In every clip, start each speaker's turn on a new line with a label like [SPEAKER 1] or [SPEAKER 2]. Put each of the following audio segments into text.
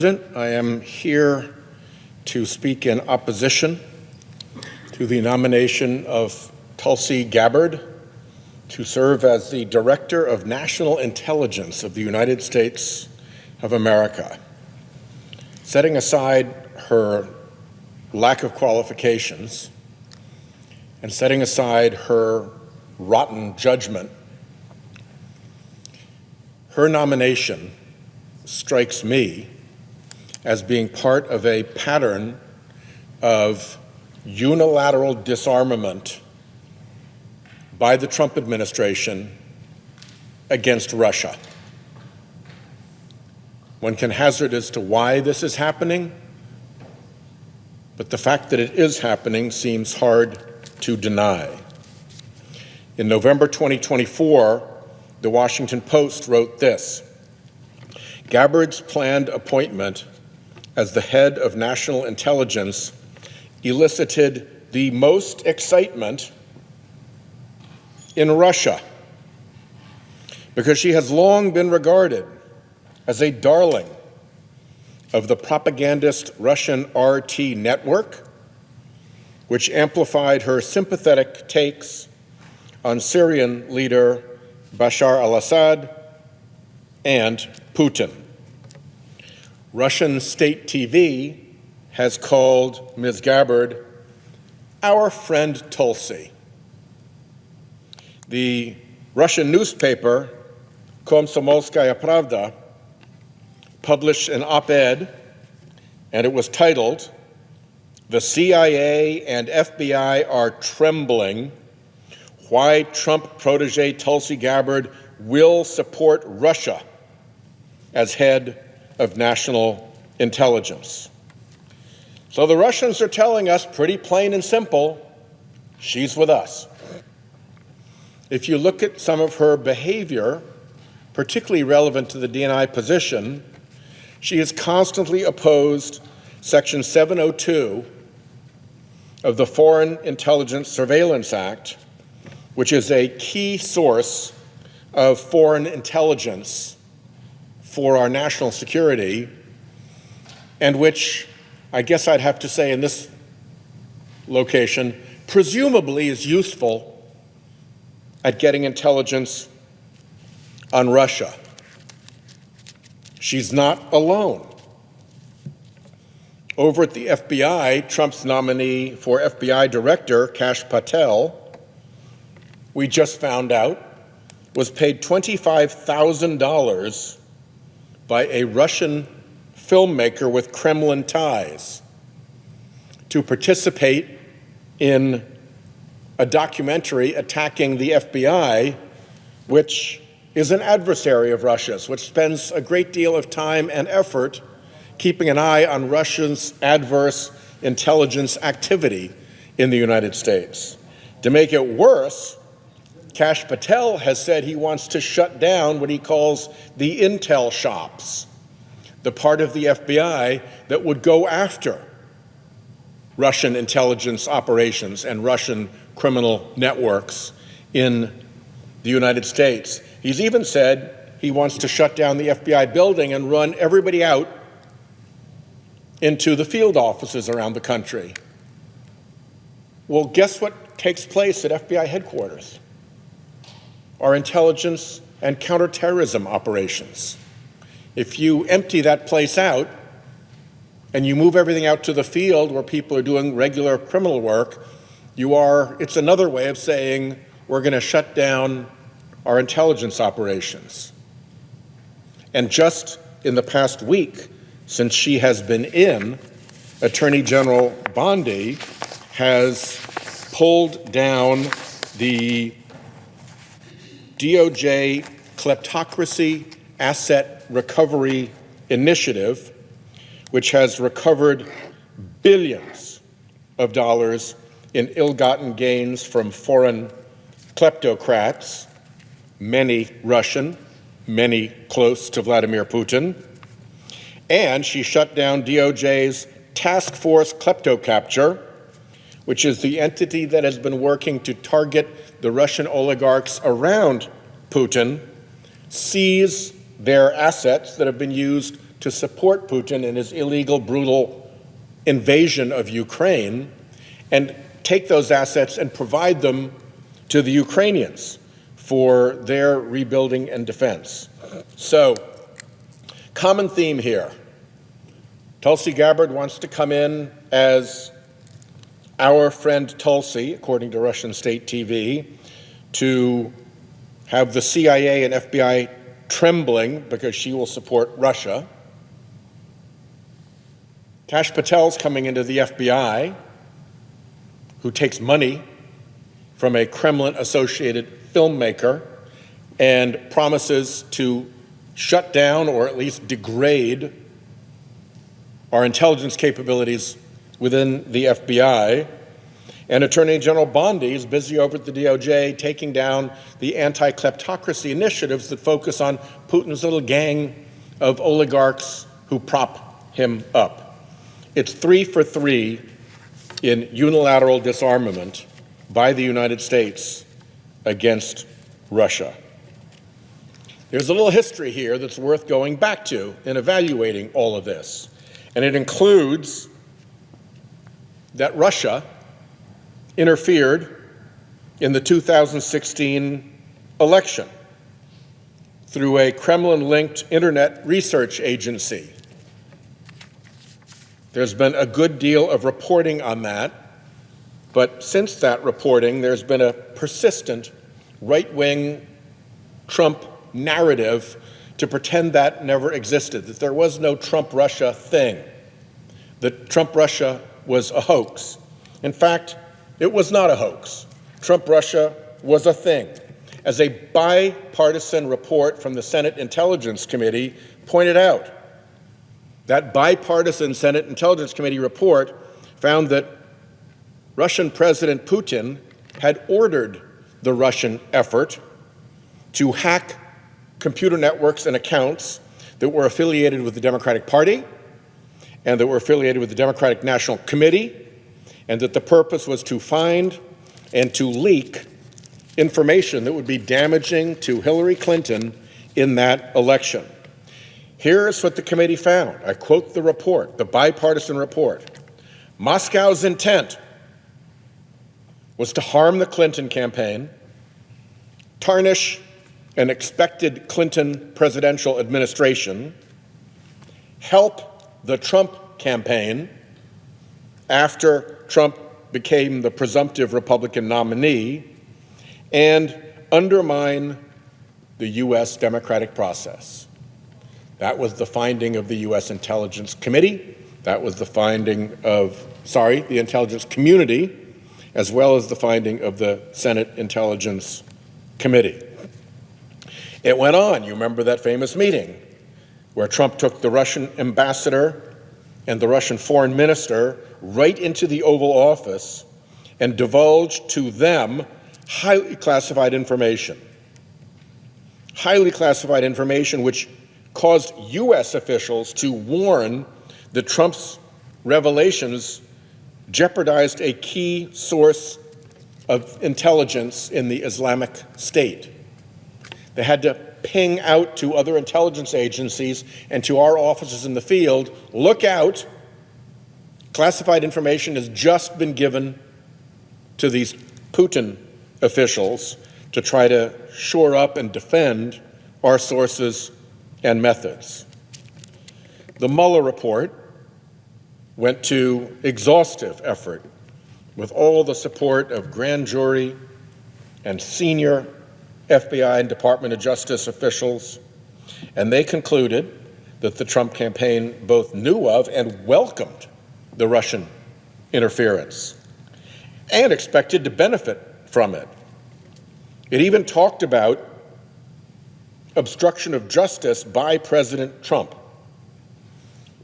[SPEAKER 1] I am here to speak in opposition to the nomination of Tulsi Gabbard to serve as the Director of National Intelligence of the United States of America. Setting aside her lack of qualifications and setting aside her rotten judgment, her nomination strikes me as being part of a pattern of unilateral disarmament by the Trump administration against Russia. One can hazard as to why this is happening, but the fact that it is happening seems hard to deny. In November 2024, the Washington Post wrote this: Gabbard's planned appointment as the head of national intelligence elicited the most excitement in Russia because she has long been regarded as a darling of the propagandist Russian RT network, which amplified her sympathetic takes on Syrian leader Bashar al-Assad and Putin. Russian state TV has called Ms. Gabbard our friend Tulsi. The Russian newspaper Komsomolskaya Pravda published an op-ed, and it was titled, "The CIA and FBI are trembling. Why Trump protege Tulsi Gabbard will support Russia as head of national intelligence." So the Russians are telling us pretty plain and simple, she's with us. If you look at some of her behavior, particularly relevant to the DNI position, she has constantly opposed Section 702 of the Foreign Intelligence Surveillance Act, which is a key source of foreign intelligence for our national security, and which, I guess I'd have to say in this location, presumably is useful at getting intelligence on Russia. She's not alone. Over at the FBI, Trump's nominee for FBI director, Kash Patel, we just found out, was paid $25,000 by a Russian filmmaker with Kremlin ties to participate in a documentary attacking the FBI, which is an adversary of Russia's, which spends a great deal of time and effort keeping an eye on Russia's adverse intelligence activity in the United States. To make it worse, Kash Patel has said he wants to shut down what he calls the intel shops, the part of the FBI that would go after Russian intelligence operations and Russian criminal networks in the United States. He's even said he wants to shut down the FBI building and run everybody out into the field offices around the country. Well, guess what takes place at FBI headquarters? Our intelligence and counterterrorism operations. If you empty that place out and you move everything out to the field where people are doing regular criminal work, it's another way of saying we're going to shut down our intelligence operations. And just in the past week, since she has been in, Attorney General Bondi has pulled down the DOJ Kleptocracy Asset Recovery Initiative, which has recovered billions of dollars in ill-gotten gains from foreign kleptocrats, many Russian, many close to Vladimir Putin. And she shut down DOJ's Task Force Kleptocapture, which is the entity that has been working to target the Russian oligarchs around Putin, seize their assets that have been used to support Putin in his illegal, brutal invasion of Ukraine and take those assets and provide them to the Ukrainians for their rebuilding and defense. So, common theme here. Tulsi Gabbard wants to come in as our friend Tulsi, according to Russian state TV, to have the CIA and FBI trembling because she will support Russia. Kash Patel's coming into the FBI, who takes money from a Kremlin-associated filmmaker and promises to shut down or at least degrade our intelligence capabilities within the FBI. And Attorney General Bondi is busy over at the DOJ taking down the anti-kleptocracy initiatives that focus on Putin's little gang of oligarchs who prop him up. It's 3 for 3 in unilateral disarmament by the United States against Russia. There's a little history here that's worth going back to in evaluating all of this. And it includes that Russia interfered in the 2016 election through a Kremlin-linked internet research agency. There's been a good deal of reporting on that, but since that reporting, there's been a persistent right-wing Trump narrative to pretend that never existed, that there was no Trump-Russia thing, that Trump-Russia was a hoax. In fact, it was not a hoax. Trump-Russia was a thing. As a bipartisan report from the Senate Intelligence Committee pointed out, that bipartisan Senate Intelligence Committee report found that Russian President Putin had ordered the Russian effort to hack computer networks and accounts that were affiliated with the Democratic Party and that were affiliated with the Democratic National Committee, and that the purpose was to find and to leak information that would be damaging to Hillary Clinton in that election. Here's what the committee found. I quote the report, the bipartisan report. Moscow's intent was to harm the Clinton campaign, tarnish an expected Clinton presidential administration, help the Trump campaign after Trump became the presumptive Republican nominee, and undermine the U.S. democratic process. That was the finding of the U.S. Intelligence Committee. That was the finding of, the Intelligence Community, as well as the finding of the Senate Intelligence Committee. It went on. You remember that famous meeting where Trump took the Russian ambassador and the Russian foreign minister right into the Oval Office and divulged to them highly classified information which caused U.S. officials to warn that Trump's revelations jeopardized a key source of intelligence in the Islamic State. They had to ping out to other intelligence agencies and to our officers in the field, look out, classified information has just been given to these Putin officials to try to shore up and defend our sources and methods. The Mueller report went to exhaustive effort with all the support of grand jury and senior FBI and Department of Justice officials, and they concluded that the Trump campaign both knew of and welcomed the Russian interference and expected to benefit from it. It even talked about obstruction of justice by President Trump.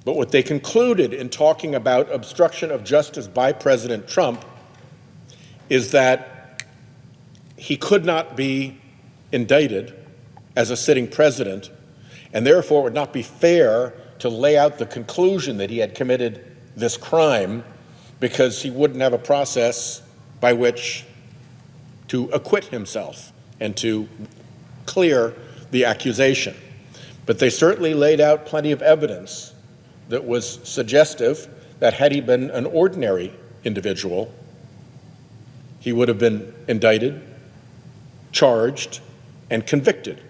[SPEAKER 1] But what they concluded in talking about obstruction of justice by President Trump is that he could not be indicted as a sitting president, and therefore it would not be fair to lay out the conclusion that he had committed this crime because he wouldn't have a process by which to acquit himself and to clear the accusation. But they certainly laid out plenty of evidence that was suggestive that had he been an ordinary individual, he would have been indicted, charged, and convicted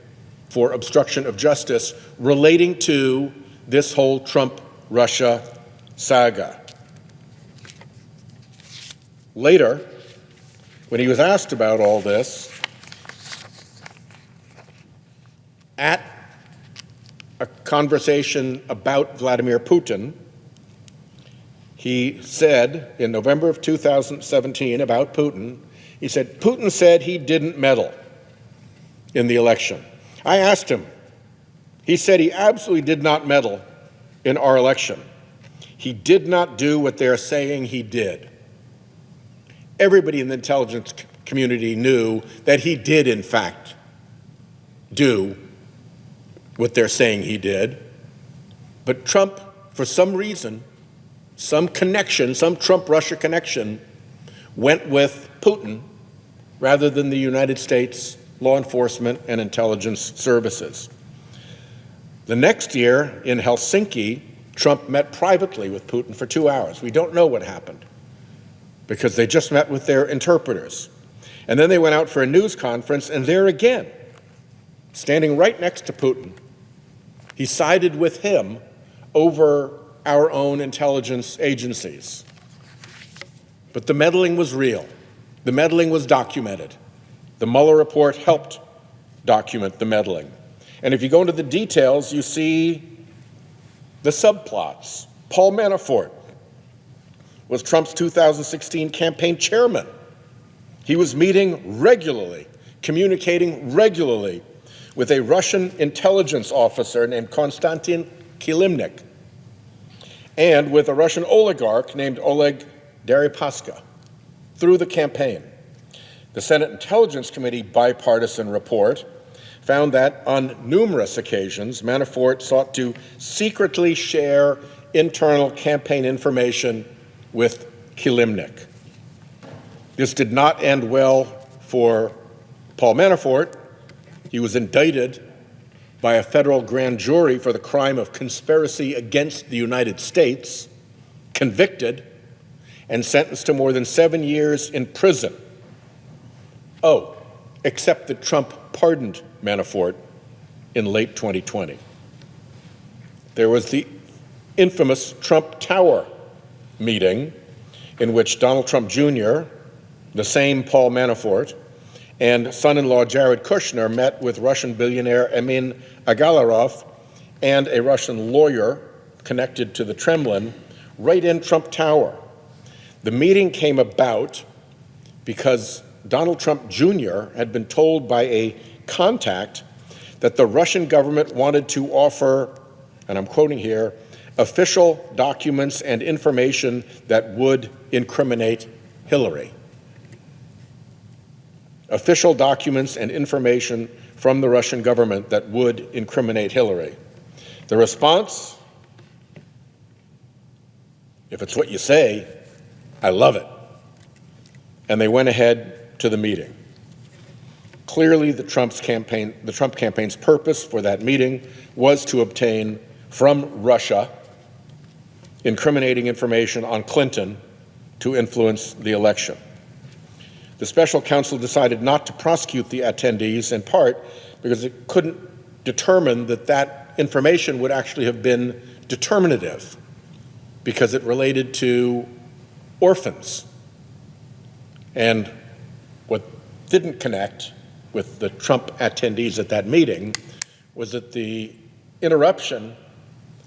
[SPEAKER 1] for obstruction of justice relating to this whole Trump-Russia saga. Later, when he was asked about all this, at a conversation about Vladimir Putin, he said in November of 2017 about Putin, he said, Putin said he didn't meddle in the election. I asked him. He said he absolutely did not meddle in our election. He did not do what they're saying he did. Everybody in the intelligence community knew that he did, in fact, do what they're saying he did. But Trump, for some reason, some connection, some Trump-Russia connection, went with Putin rather than the United States law enforcement and intelligence services. The next year in Helsinki, Trump met privately with Putin for 2 hours. We don't know what happened because they just met with their interpreters. And then they went out for a news conference, and there again, standing right next to Putin, he sided with him over our own intelligence agencies. But the meddling was real. The meddling was documented. The Mueller report helped document the meddling. And if you go into the details, you see the subplots. Paul Manafort was Trump's 2016 campaign chairman. He was meeting regularly, communicating regularly with a Russian intelligence officer named Konstantin Kilimnik and with a Russian oligarch named Oleg Deripaska through the campaign. The Senate Intelligence Committee bipartisan report found that on numerous occasions, Manafort sought to secretly share internal campaign information with Kilimnik. This did not end well for Paul Manafort. He was indicted by a federal grand jury for the crime of conspiracy against the United States, convicted, and sentenced to more than 7 years in prison. Oh, except that Trump pardoned Manafort in late 2020. There was the infamous Trump Tower meeting in which Donald Trump Jr., the same Paul Manafort, and son-in-law Jared Kushner met with Russian billionaire Emin Agalarov and a Russian lawyer connected to the Kremlin right in Trump Tower. The meeting came about because Donald Trump Jr. had been told by a contact that the Russian government wanted to offer, and I'm quoting here, official documents and information that would incriminate Hillary. Official documents and information from the Russian government that would incriminate Hillary. The response? If it's what you say, I love it. And they went ahead to the meeting. Clearly, the Trump campaign's purpose for that meeting was to obtain from Russia incriminating information on Clinton to influence the election. The special counsel decided not to prosecute the attendees in part because it couldn't determine that that information would actually have been determinative because it related to orphans. And what didn't connect with the Trump attendees at that meeting was that the interruption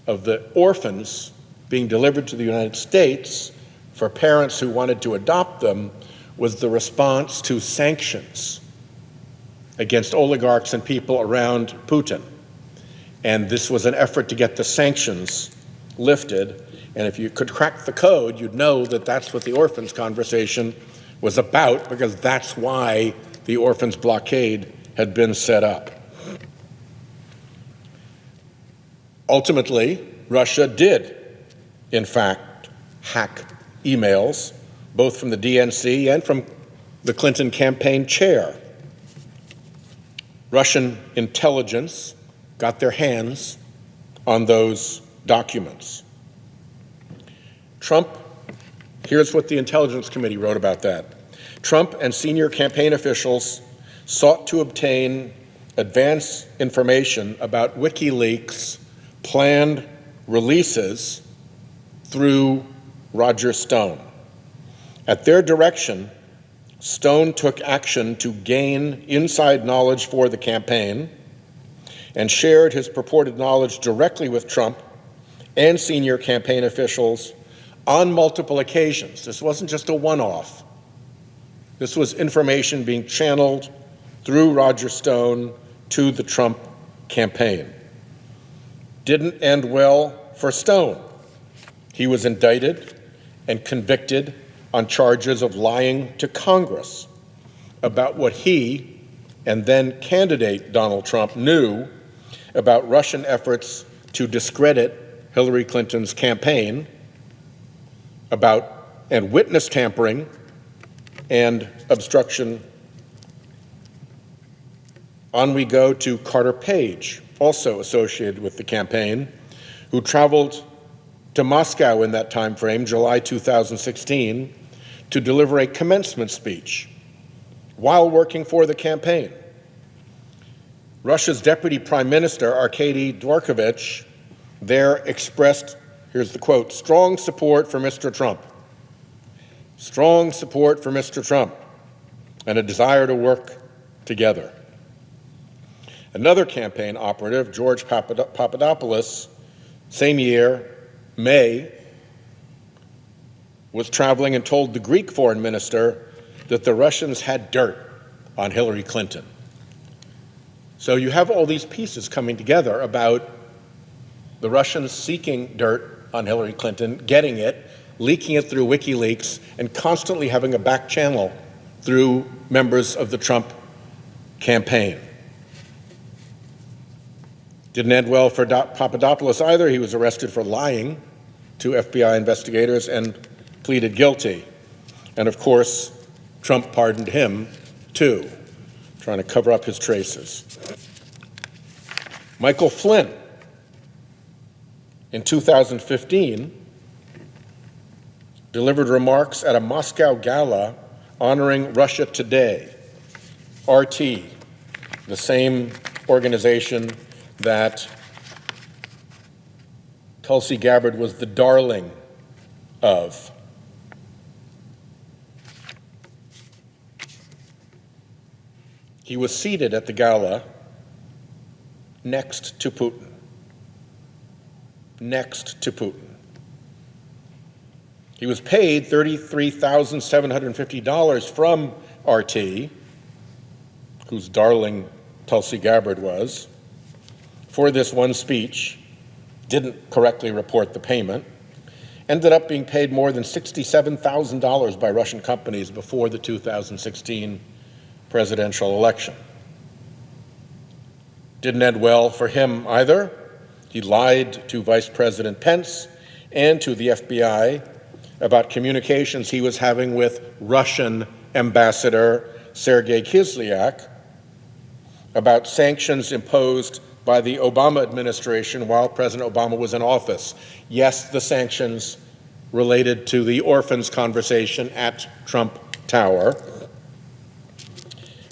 [SPEAKER 1] of the orphans being delivered to the United States for parents who wanted to adopt them was the response to sanctions against oligarchs and people around Putin. And this was an effort to get the sanctions lifted. And if you could crack the code, you'd know that that's what the orphans conversation was about, because that's why the orphans blockade had been set up. Ultimately, Russia did, in fact, hack emails, both from the DNC and from the Clinton campaign chair. Russian intelligence got their hands on those documents. Trump, here's what the Intelligence Committee wrote about that. Trump and senior campaign officials sought to obtain advance information about WikiLeaks' planned releases through Roger Stone. At their direction, Stone took action to gain inside knowledge for the campaign and shared his purported knowledge directly with Trump and senior campaign officials on multiple occasions. This wasn't just a one-off. This was information being channeled through Roger Stone to the Trump campaign. Didn't end well for Stone. He was indicted and convicted on charges of lying to Congress about what he and then candidate Donald Trump knew about Russian efforts to discredit Hillary Clinton's campaign, and witness tampering and obstruction. On we go to Carter Page, also associated with the campaign, who traveled to Moscow in that time frame, July 2016, to deliver a commencement speech while working for the campaign. Russia's Deputy Prime Minister, Arkady Dvorkovich, there expressed, here's the quote, strong support for Mr. Trump. Strong support for Mr. Trump and a desire to work together. Another campaign operative, George Papadopoulos, same year, May, was traveling and told the Greek foreign minister that the Russians had dirt on Hillary Clinton. So you have all these pieces coming together about the Russians seeking dirt on Hillary Clinton, getting it, leaking it through WikiLeaks, and constantly having a back channel through members of the Trump campaign. Didn't end well for Papadopoulos either. He was arrested for lying to FBI investigators and pleaded guilty. And of course, Trump pardoned him too, trying to cover up his traces. Michael Flynn, in 2015, delivered remarks at a Moscow gala honoring Russia Today, RT, the same organization that Tulsi Gabbard was the darling of. He was seated at the gala next to Putin. Next to Putin. He was paid $33,750 from RT, whose darling Tulsi Gabbard was, for this one speech. Didn't correctly report the payment. Ended up being paid more than $67,000 by Russian companies before the 2016 presidential election. Didn't end well for him either. He lied to Vice President Pence and to the FBI about communications he was having with Russian Ambassador Sergei Kislyak about sanctions imposed by the Obama administration while President Obama was in office. Yes, the sanctions related to the orphans conversation at Trump Tower.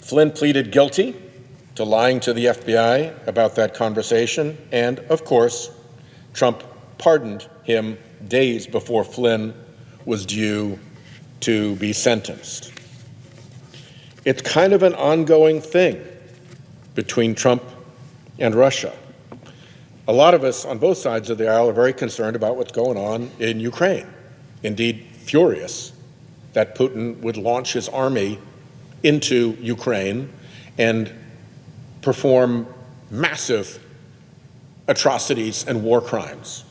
[SPEAKER 1] Flynn pleaded guilty to lying to the FBI about that conversation, and of course, Trump pardoned him days before Flynn was due to be sentenced. It's kind of an ongoing thing between Trump and Russia. A lot of us on both sides of the aisle are very concerned about what's going on in Ukraine. Indeed, furious that Putin would launch his army into Ukraine and perform massive atrocities and war crimes,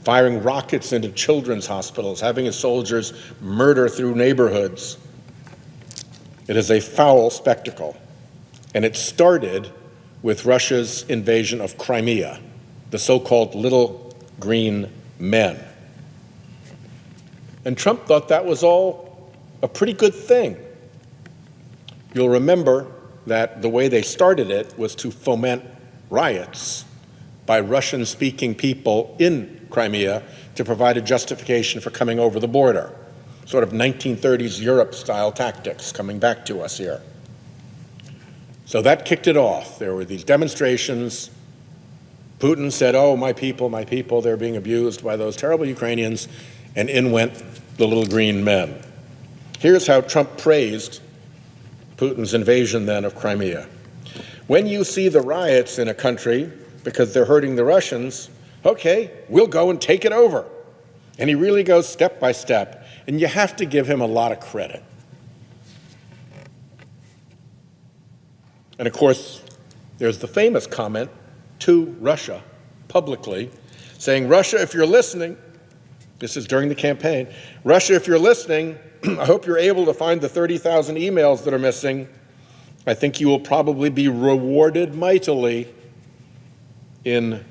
[SPEAKER 1] firing rockets into children's hospitals, having his soldiers murder through neighborhoods. It is a foul spectacle, and it started with Russia's invasion of Crimea, the so-called Little Green Men. And Trump thought that was all a pretty good thing. You'll remember that the way they started it was to foment riots by Russian-speaking people in Crimea to provide a justification for coming over the border. Sort of 1930s Europe-style tactics coming back to us here. So that kicked it off. There were these demonstrations. Putin said, oh, my people, they're being abused by those terrible Ukrainians, and in went the little green men. Here's how Trump praised Putin's invasion then of Crimea. When you see the riots in a country because they're hurting the Russians, okay, we'll go and take it over. And he really goes step by step, and you have to give him a lot of credit. And of course, there's the famous comment to Russia publicly saying, Russia, if you're listening, this is during the campaign, Russia, if you're listening, I hope you're able to find the 30,000 emails that are missing. I think you will probably be rewarded mightily in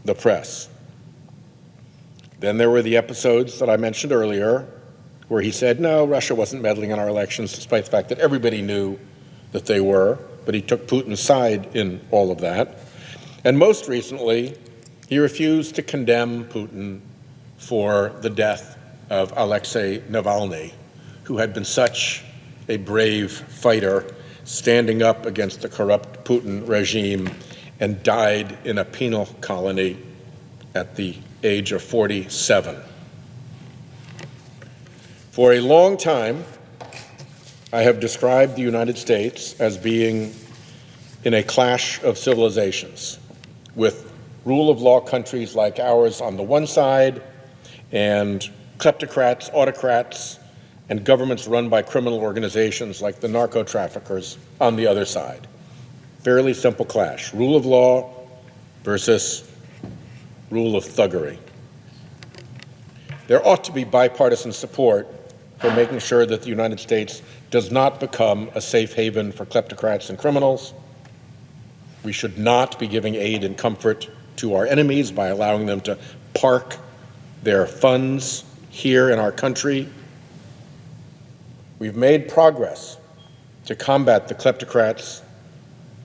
[SPEAKER 1] the press. Then there were the episodes that I mentioned earlier where he said, no, Russia wasn't meddling in our elections, despite the fact that everybody knew that they were, but he took Putin's side in all of that. And most recently, he refused to condemn Putin for the death of Alexei Navalny, who had been such a brave fighter standing up against the corrupt Putin regime and died in a penal colony at the age of 47. For a long time, I have described the United States as being in a clash of civilizations, with rule of law countries like ours on the one side and kleptocrats, autocrats, and governments run by criminal organizations like the narco-traffickers on the other side. Fairly simple clash. Rule of law versus rule of thuggery. There ought to be bipartisan support for making sure that the United States does not become a safe haven for kleptocrats and criminals. We should not be giving aid and comfort to our enemies by allowing them to park their funds here in our country. We've made progress to combat the kleptocrats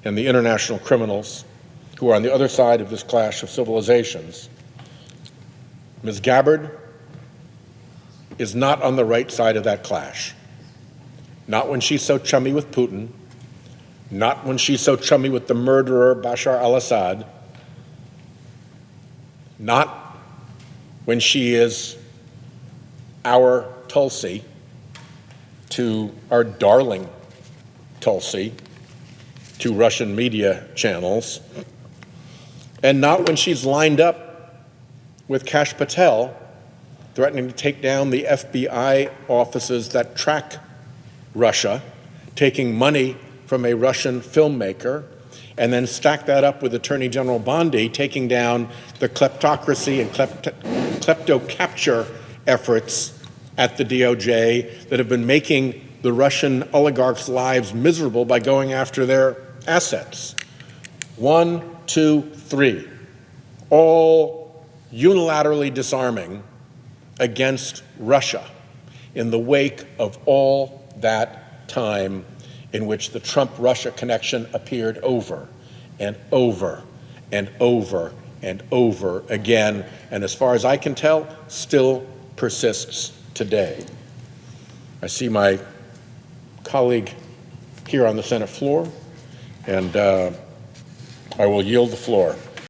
[SPEAKER 1] and the international criminals who are on the other side of this clash of civilizations. Ms. Gabbard is not on the right side of that clash. Not when she's so chummy with Putin, not when she's so chummy with the murderer Bashar al-Assad, not when she is our Tulsi to our darling Tulsi to Russian media channels, and not when she's lined up with Kash Patel threatening to take down the FBI offices that track Russia, taking money from a Russian filmmaker, and then stack that up with Attorney General Bondi taking down the kleptocracy and klepto-capture efforts at the DOJ that have been making the Russian oligarchs' lives miserable by going after their assets. 1, 2, 3, all unilaterally disarming against Russia in the wake of all that time in which the Trump-Russia connection appeared over and over and over and over again, and as far as I can tell, still persists today. I see my colleague here on the Senate floor, and I will yield the floor.